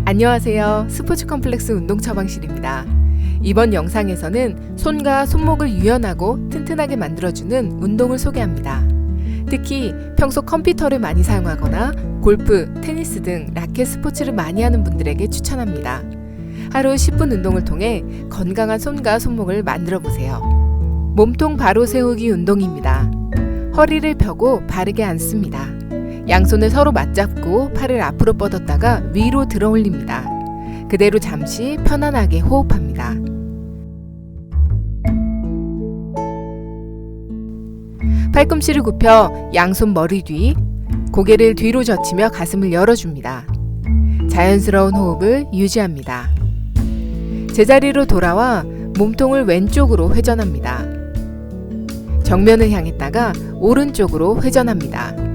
안녕하세요. 스포츠 컴플렉스 운동 처방실입니다. 이번 영상에서는 손과 손목을 유연하고 튼튼하게 만들어주는 운동을 소개합니다. 특히 평소 컴퓨터를 많이 사용하거나 골프, 테니스 등 라켓 스포츠를 많이 하는 분들에게 추천합니다. 하루 10분 운동을 통해 건강한 손과 손목을 만들어 보세요. 몸통 바로 세우기 운동입니다. 허리를 펴고 바르게 앉습니다. 양손을 서로 맞잡고 팔을 앞으로 뻗었다가 위로 들어 올립니다. 그대로 잠시 편안하게 호흡합니다. 팔꿈치를 굽혀 양손 머리 뒤, 고개를 뒤로 젖히며 가슴을 열어줍니다. 자연스러운 호흡을 유지합니다. 제자리로 돌아와 몸통을 왼쪽으로 회전합니다. 정면을 향했다가 오른쪽으로 회전합니다.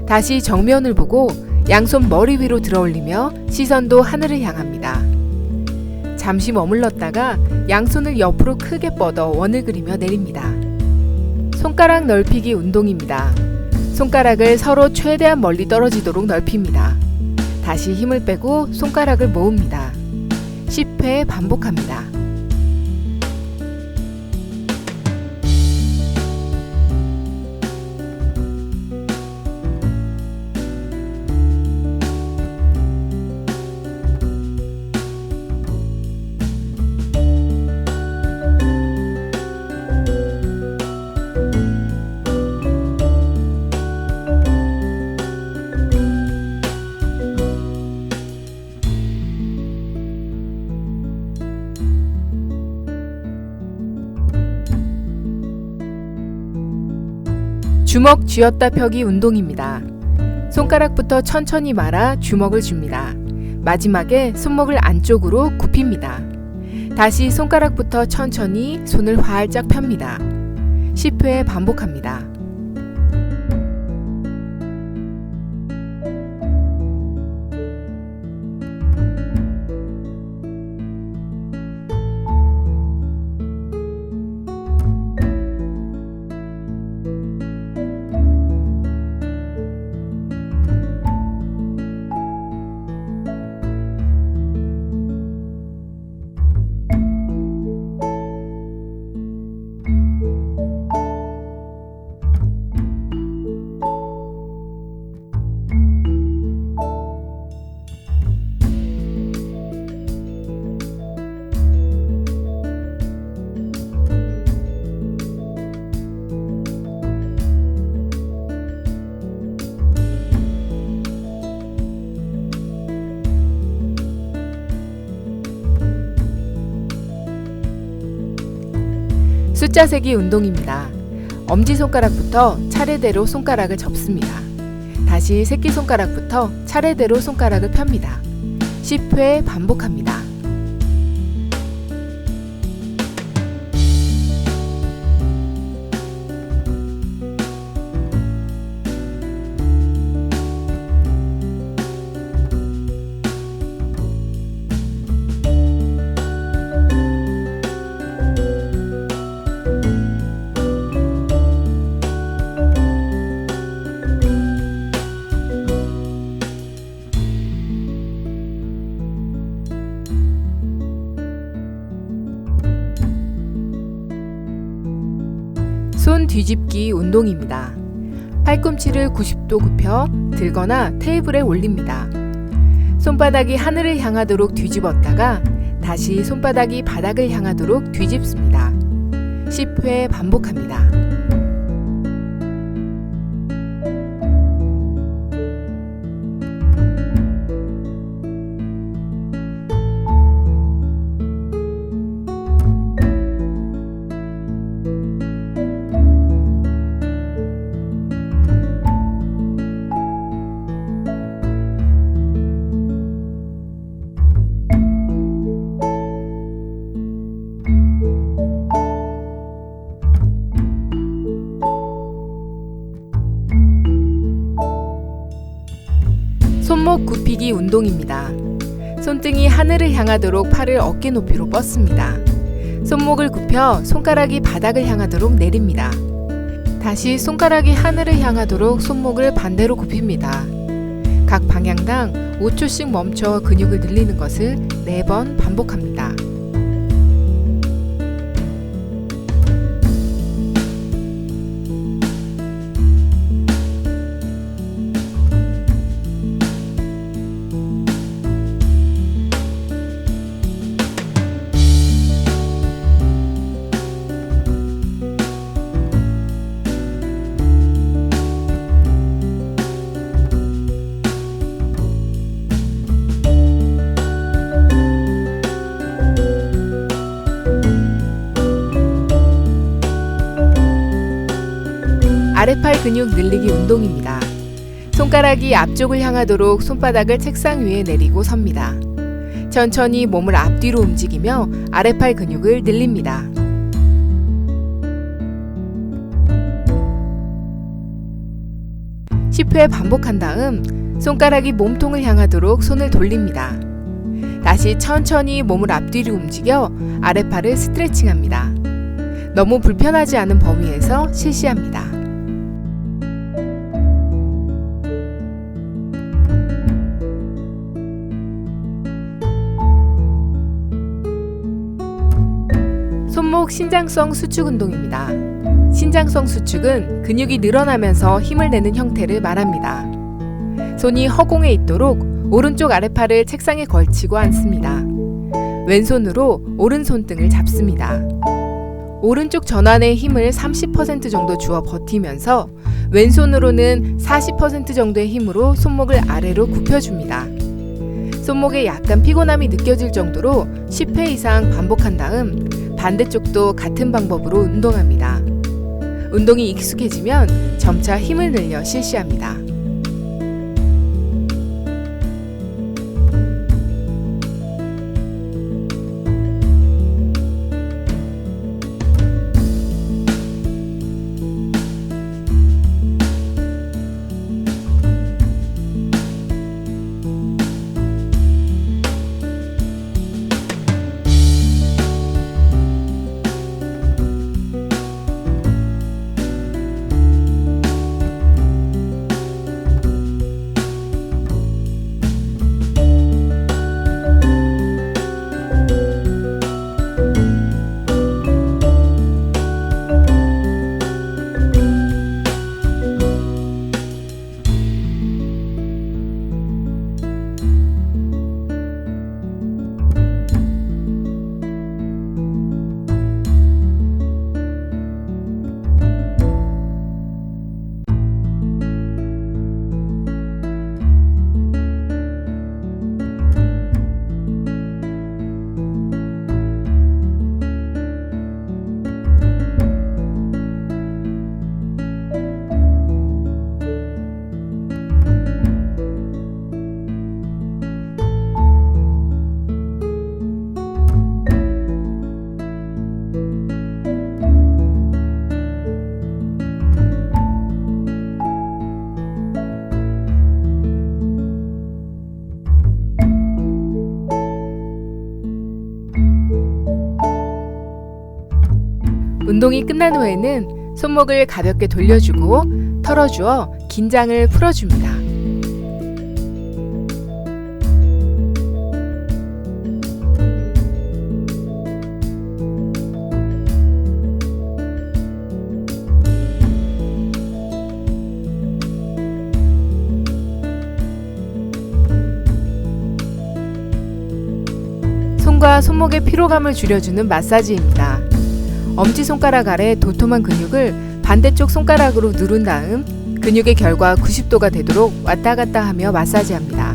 다시 정면을 보고 양손 머리 위로 들어 올리며 시선도 하늘을 향합니다. 잠시 머물렀다가 양손을 옆으로 크게 뻗어 원을 그리며 내립니다. 손가락 넓히기 운동입니다. 손가락을 서로 최대한 멀리 떨어지도록 넓힙니다. 다시 힘을 빼고 손가락을 모읍니다. 10회 반복합니다. 주먹 쥐었다 펴기 운동입니다. 손가락부터 천천히 말아 주먹을 줍니다. 마지막에 손목을 안쪽으로 굽힙니다. 다시 손가락부터 천천히 손을 활짝 펴니다. 10회 반복합니다. 숫자 세기 운동입니다. 엄지손가락부터 차례대로 손가락을 접습니다. 다시 새끼손가락부터 차례대로 손가락을 펴니다. 10회 반복합니다. 손 뒤집기 운동입니다. 팔꿈치를 90도 굽혀 들거나 테이블에 올립니다. 손바닥이 하늘을 향하도록 뒤집었다가 다시 손바닥이 바닥을 향하도록 뒤집습니다. 10회 반복합니다. 손목 굽히기 운동입니다. 손등이 하늘을 향하도록 팔을 어깨 높이로 뻗습니다. 손목을 굽혀 손가락이 바닥을 향하도록 내립니다. 다시 손가락이 하늘을 향하도록 손목을 반대로 굽힙니다. 각 방향당 5초씩 멈춰 근육을 늘리는 것을 4번 반복합니다. 아랫팔 근육 늘리기 운동입니다. 손가락이 앞쪽을 향하도록 손바닥을 책상 위에 내리고 섭니다. 천천히 몸을 앞뒤로 움직이며 아랫팔 근육을 늘립니다. (10회) 반복한 다음 손가락이 몸통을 향하도록 손을 돌립니다. 다시 천천히 몸을 앞뒤로 움직여 아랫팔을 스트레칭합니다. 너무 불편하지 않은 범위에서 실시합니다. 손목 신장성 수축 운동입니다. 신장성 수축은 근육이 늘어나면서 힘을 내는 형태를 말합니다. 손이 허공에 있도록 오른쪽 아랫팔을 책상에 걸치고 앉습니다. 왼손으로 오른손등을 잡습니다. 오른쪽 전완에 힘을 30% 정도 주어 버티면서 왼손으로는 40% 정도의 힘으로 손목을 아래로 굽혀줍니다. 손목에 약간 피곤함이 느껴질 정도로 10회 이상 반복한 다음 반대쪽도 같은 방법으로 운동합니다. 운동이 익숙해지면 점차 힘을 늘려 실시합니다. 운동이 끝난 후에는 손목을 가볍게 돌려주고 털어주어 긴장을 풀어줍니다. 손과 손목의 피로감을 줄여주는 마사지입니다. 엄지손가락 아래 도톰한 근육을 반대쪽 손가락으로 누른 다음 근육의 결과 90도가 되도록 왔다 갔다 하며 마사지합니다.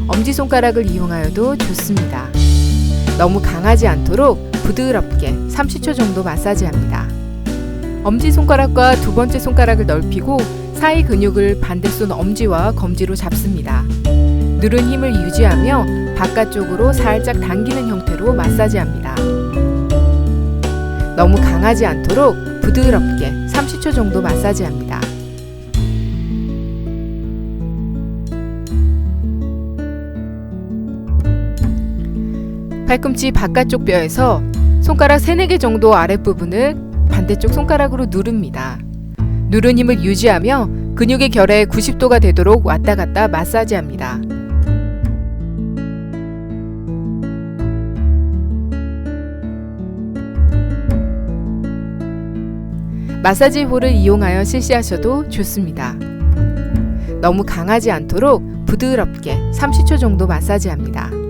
엄지손가락을 이용하여도 좋습니다. 너무 강하지 않도록 부드럽게 30초 정도 마사지합니다. 엄지손가락과 두 번째 손가락을 넓히고 사이 근육을 반대손 엄지와 검지로 잡습니다. 누른 힘을 유지하며 바깥쪽으로 살짝 당기는 형태로 마사지합니다. 너무 강하지 않도록 부드럽게 30초 정도 마사지합니다. 팔꿈치 바깥쪽 뼈에서 손가락 3-4개 정도 아랫부분을 반대쪽 손가락으로 누릅니다. 누른 힘을 유지하며 근육의 결에 90도가 되도록 왔다 갔다 마사지합니다. 마사지 볼을 이용하여 실시하셔도 좋습니다. 너무 강하지 않도록 부드럽게 30초 정도 마사지합니다.